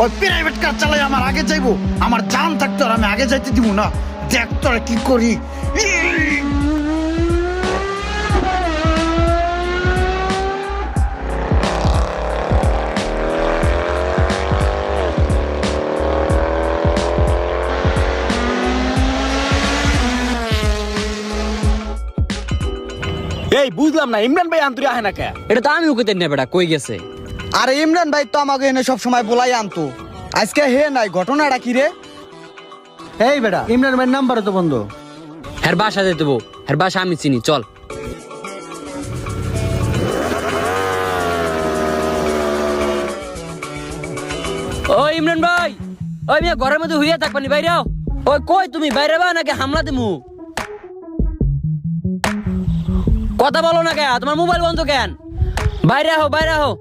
ওই private car চালাই আমার আগে যাইবো, আমার জান থাকতো আর আমি আগে যাইতে দিব না। দেখ তোরা কি করি। এই বুঝলাম না, ইমরান ভাই আন্তরি আহে না কে? এটা তো আমি ওকে না বেটা, কই গেছে? আরে ইমরান ভাই তো আমাকে এনে সব সময় বলাই আনতো, আজকে হে নাই, ঘটনাটা কি রে? এই বেটা, ইমরান ভাইয়ের নাম্বার তো বন্ধ। হ্যার বাসা যেতে দেবো, হ্যার বাসা আমি চিনি, চল। ও ইমরান ভাই, ওই মিয়া ঘরের মধ্যে হইয়া থাকবানি, বাইরে আও। ওই কই তুমি, বাইরে বা নাকি হামলা দিমু? কথা বলো না কেন? তোমার মোবাইল বন্ধ কেন? বাইরে আহো, বাইরে আহো।